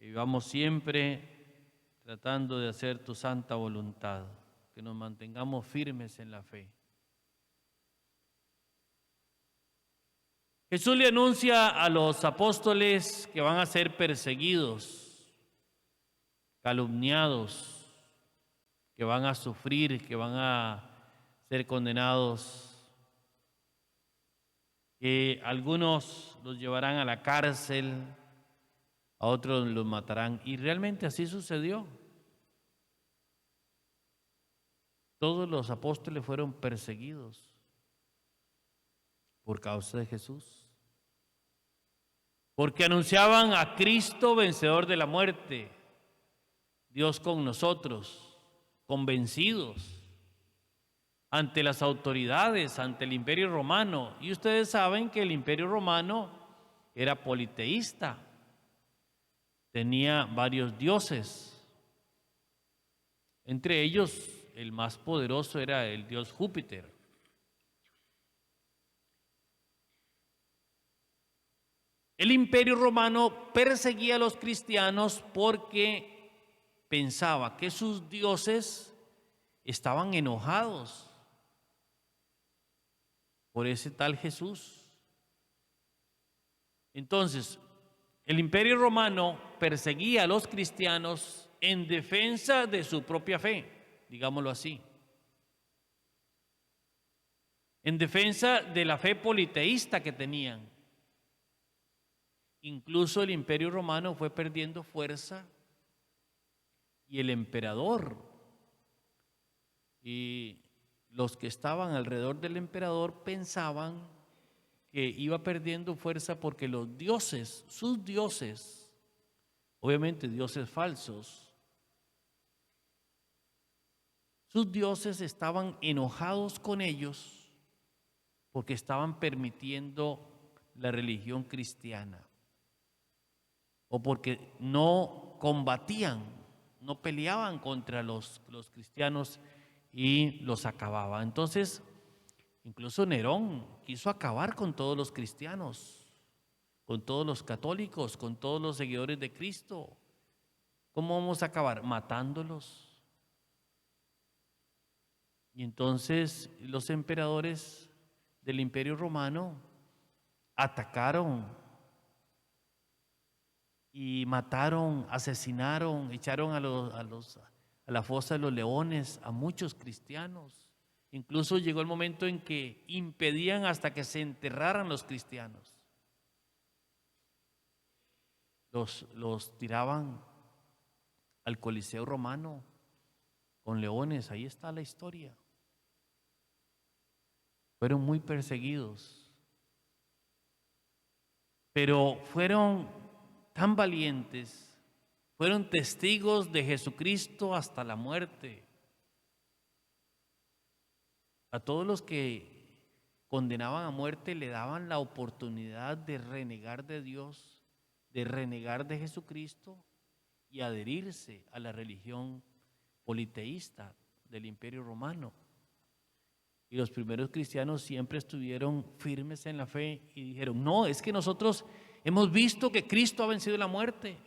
vivamos siempre tratando de hacer tu santa voluntad, que nos mantengamos firmes en la fe. Jesús le anuncia a los apóstoles que van a ser perseguidos, calumniados, que van a sufrir, que van a ser condenados, que algunos los llevarán a la cárcel, a otros los matarán. Y realmente así sucedió. Todos los apóstoles fueron perseguidos por causa de Jesús, porque anunciaban a Cristo vencedor de la muerte, Dios con nosotros, convencidos ante las autoridades, ante el Imperio Romano. Y ustedes saben que el Imperio Romano era politeísta, tenía varios dioses. Entre ellos, el más poderoso era el dios Júpiter. El Imperio Romano perseguía a los cristianos porque pensaba que sus dioses estaban enojados por ese tal Jesús. Entonces, el Imperio Romano perseguía a los cristianos en defensa de su propia fe, digámoslo así. En defensa de la fe politeísta que tenían. Incluso el Imperio Romano fue perdiendo fuerza y el emperador y los que estaban alrededor del emperador pensaban que iba perdiendo fuerza porque los dioses, sus dioses, obviamente dioses falsos, sus dioses estaban enojados con ellos porque estaban permitiendo la religión cristiana o porque no combatían, no peleaban contra los cristianos y los acababa. Entonces, incluso Nerón quiso acabar con todos los cristianos, con todos los católicos, con todos los seguidores de Cristo. ¿Cómo vamos a acabar? Matándolos. Y entonces los emperadores del Imperio Romano atacaron y mataron, asesinaron, echaron a la fosa de los leones a muchos cristianos. Incluso llegó el momento en que impedían hasta que se enterraran los cristianos. Los tiraban al Coliseo romano con leones, ahí está la historia. Fueron muy perseguidos, pero fueron tan valientes, fueron testigos de Jesucristo hasta la muerte. A todos los que condenaban a muerte le daban la oportunidad de renegar de Dios, de renegar de Jesucristo y adherirse a la religión politeísta del Imperio Romano. Y los primeros cristianos siempre estuvieron firmes en la fe y dijeron, no, es que nosotros hemos visto que Cristo ha vencido la muerte,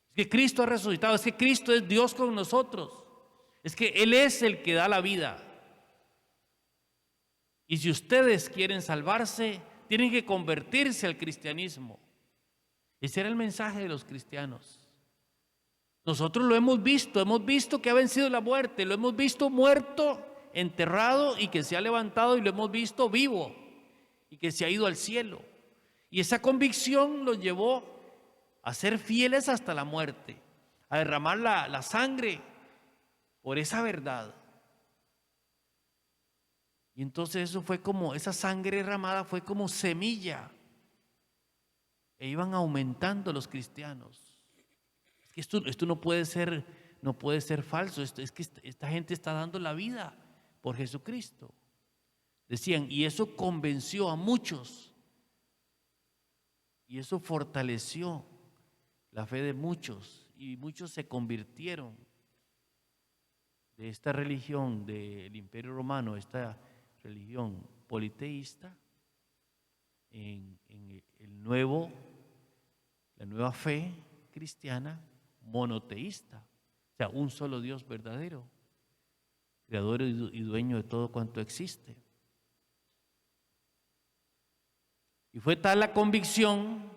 es que Cristo ha resucitado, es que Cristo es Dios con nosotros, es que Él es el que da la vida. Y si ustedes quieren salvarse, tienen que convertirse al cristianismo. Ese era el mensaje de los cristianos. Nosotros lo hemos visto que ha vencido la muerte, lo hemos visto muerto, enterrado y que se ha levantado y lo hemos visto vivo y que se ha ido al cielo. Y esa convicción los llevó a ser fieles hasta la muerte, a derramar la sangre por esa verdad. Y entonces eso fue como, esa sangre derramada fue como semilla. E iban aumentando los cristianos. Es que esto no puede ser falso. Es que esta gente está dando la vida por Jesucristo. Decían, y eso convenció a muchos. Y eso fortaleció la fe de muchos. Y muchos se convirtieron de esta religión del Imperio Romano, esta religión politeísta, en la nueva fe cristiana monoteísta, o sea, un solo Dios verdadero, creador y dueño de todo cuanto existe. Y fue tal la convicción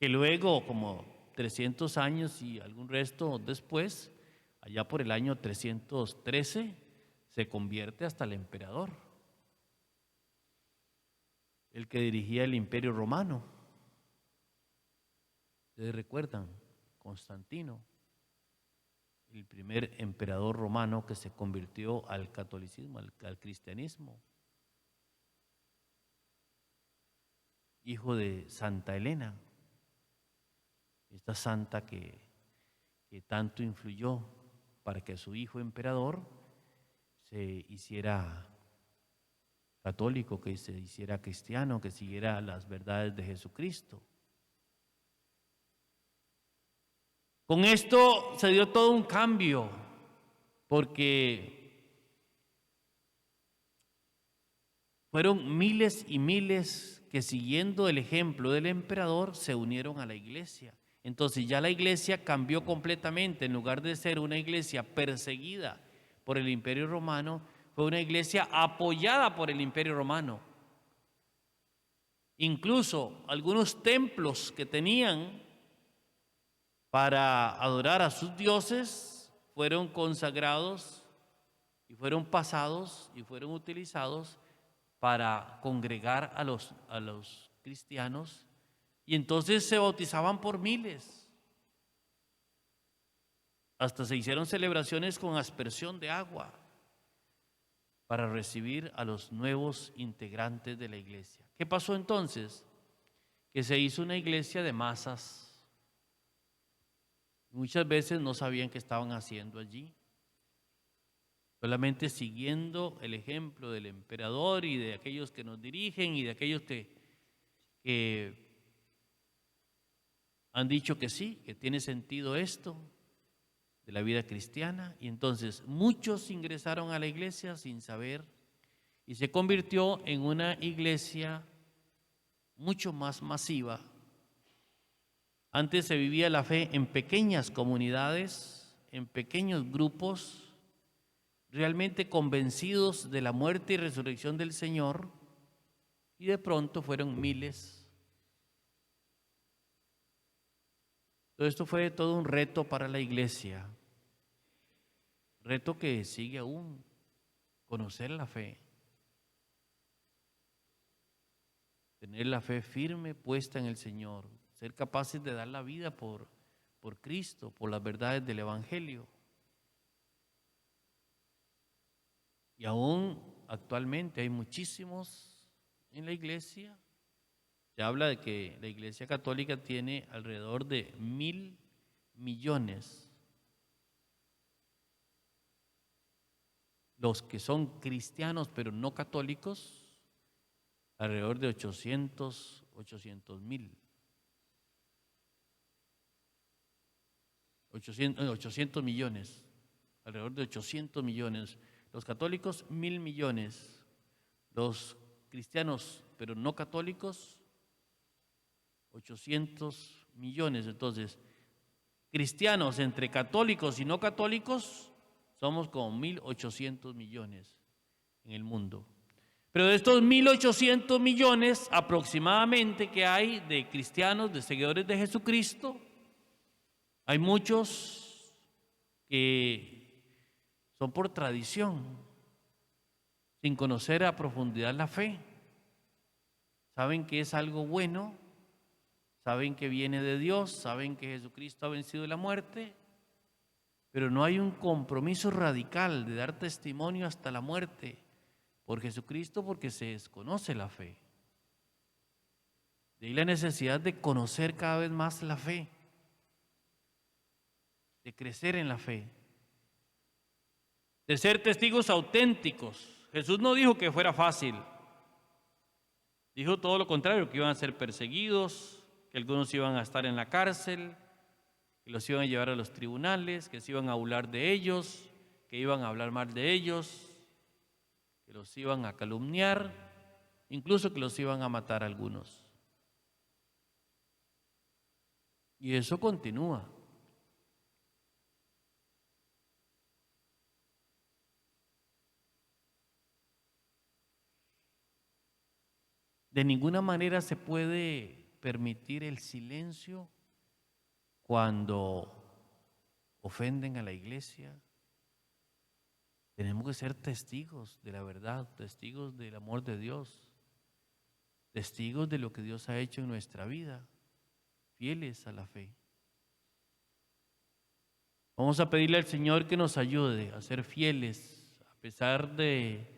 que luego, como 300 años y algún resto después, allá por el año 313, se convierte hasta el emperador, el que dirigía el Imperio Romano. Ustedes recuerdan, Constantino, el primer emperador romano que se convirtió al catolicismo, al cristianismo, hijo de Santa Elena, esta santa que tanto influyó para que su hijo emperador se hiciera católico, que se hiciera cristiano, que siguiera las verdades de Jesucristo. Con esto se dio todo un cambio, porque fueron miles y miles que, siguiendo el ejemplo del emperador, se unieron a la iglesia. Entonces ya la iglesia cambió completamente. En lugar de ser una iglesia perseguida por el Imperio Romano, fue una iglesia apoyada por el Imperio Romano. Incluso algunos templos que tenían para adorar a sus dioses fueron consagrados y fueron pasados y fueron utilizados para congregar a los cristianos, y entonces se bautizaban por miles. Hasta se hicieron celebraciones con aspersión de agua para recibir a los nuevos integrantes de la iglesia. ¿Qué pasó entonces? Que se hizo una iglesia de masas. Muchas veces no sabían qué estaban haciendo allí, solamente siguiendo el ejemplo del emperador y de aquellos que nos dirigen y de aquellos que han dicho que sí, que tiene sentido esto de la vida cristiana. Y entonces muchos ingresaron a la iglesia sin saber, y se convirtió en una iglesia mucho más masiva. Antes se vivía la fe en pequeñas comunidades, en pequeños grupos, realmente convencidos de la muerte y resurrección del Señor, y de pronto fueron miles. Todo esto fue todo un reto para la iglesia, reto que sigue aún, conocer la fe, tener la fe firme puesta en el Señor, ser capaces de dar la vida por Cristo, por las verdades del Evangelio. Y aún actualmente hay muchísimos en la iglesia. Se habla de que la Iglesia Católica tiene alrededor de 1.000 millones. Los que son cristianos pero no católicos, alrededor de 800 mil. 800 millones, alrededor de 800 millones. Los católicos, 1.000 millones. Los cristianos pero no católicos, 800 millones. Entonces, cristianos entre católicos y no católicos, somos como 1.800 millones en el mundo. Pero de estos 1.800 millones aproximadamente que hay de cristianos, de seguidores de Jesucristo, hay muchos que son por tradición, sin conocer a profundidad la fe. Saben que es algo bueno, saben que viene de Dios, saben que Jesucristo ha vencido la muerte, pero no hay un compromiso radical de dar testimonio hasta la muerte por Jesucristo, porque se desconoce la fe. De ahí la necesidad de conocer cada vez más la fe, de crecer en la fe, de ser testigos auténticos. Jesús no dijo que fuera fácil, dijo todo lo contrario, que iban a ser perseguidos, que algunos iban a estar en la cárcel, que los iban a llevar a los tribunales, que se iban a burlar de ellos, que iban a hablar mal de ellos, que los iban a calumniar, incluso que los iban a matar a algunos. Y eso continúa. De ninguna manera se puede permitir el silencio cuando ofenden a la iglesia. Tenemos que ser testigos de la verdad, testigos del amor de Dios, testigos de lo que Dios ha hecho en nuestra vida, fieles a la fe. Vamos a pedirle al Señor que nos ayude a ser fieles a pesar de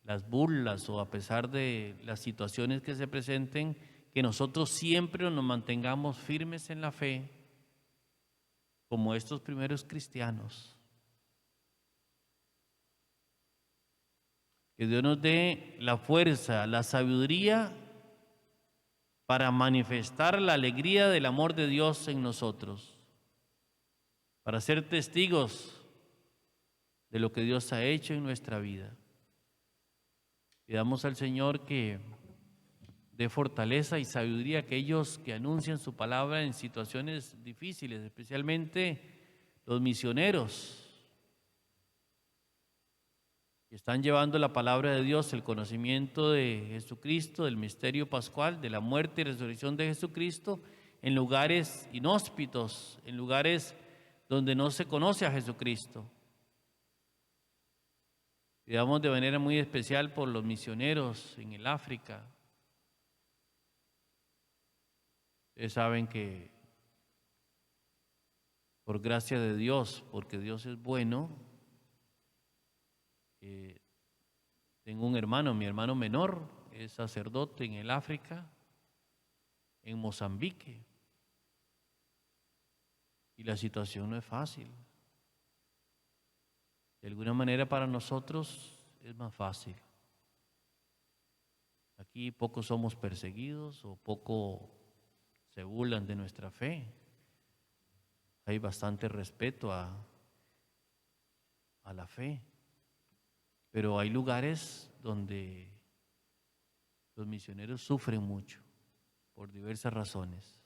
las burlas o a pesar de las situaciones que se presenten, que nosotros siempre nos mantengamos firmes en la fe, como estos primeros cristianos. Que Dios nos dé la fuerza, la sabiduría para manifestar la alegría del amor de Dios en nosotros, para ser testigos de lo que Dios ha hecho en nuestra vida. Pidamos al Señor que dé fortaleza y sabiduría a aquellos que anuncian su palabra en situaciones difíciles, especialmente los misioneros que están llevando la palabra de Dios, el conocimiento de Jesucristo, del misterio pascual, de la muerte y resurrección de Jesucristo, en lugares inhóspitos, en lugares donde no se conoce a Jesucristo. Pidamos de manera muy especial por los misioneros en el África. Ustedes saben que por gracia de Dios, porque Dios es bueno, tengo un hermano, mi hermano menor es sacerdote en el África, en Mozambique, y la situación no es fácil. De alguna manera para nosotros es más fácil. Aquí pocos somos perseguidos o poco se burlan de nuestra fe. Hay bastante respeto a la fe. Pero hay lugares donde los misioneros sufren mucho por diversas razones.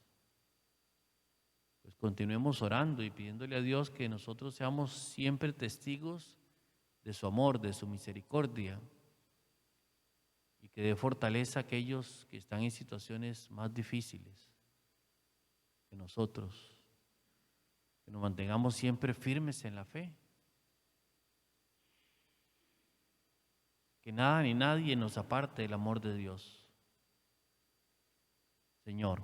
Pues continuemos orando y pidiéndole a Dios que nosotros seamos siempre testigos de su amor, de su misericordia, y que dé fortaleza a aquellos que están en situaciones más difíciles que nosotros, que nos mantengamos siempre firmes en la fe. Que nada ni nadie nos aparte del amor de Dios. Señor,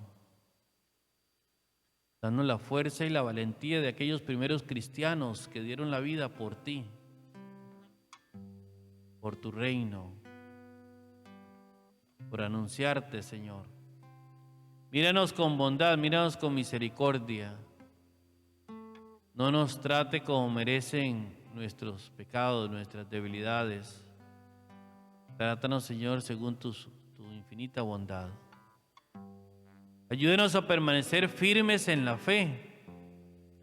danos la fuerza y la valentía de aquellos primeros cristianos que dieron la vida por ti, por tu reino, por anunciarte, Señor. Míranos con bondad, míranos con misericordia. No nos trate como merecen nuestros pecados, nuestras debilidades. Trátanos, Señor, según tu infinita bondad. Ayúdenos a permanecer firmes en la fe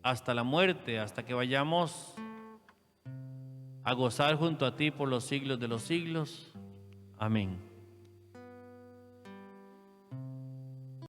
hasta la muerte, hasta que vayamos a gozar junto a ti por los siglos de los siglos. Amén.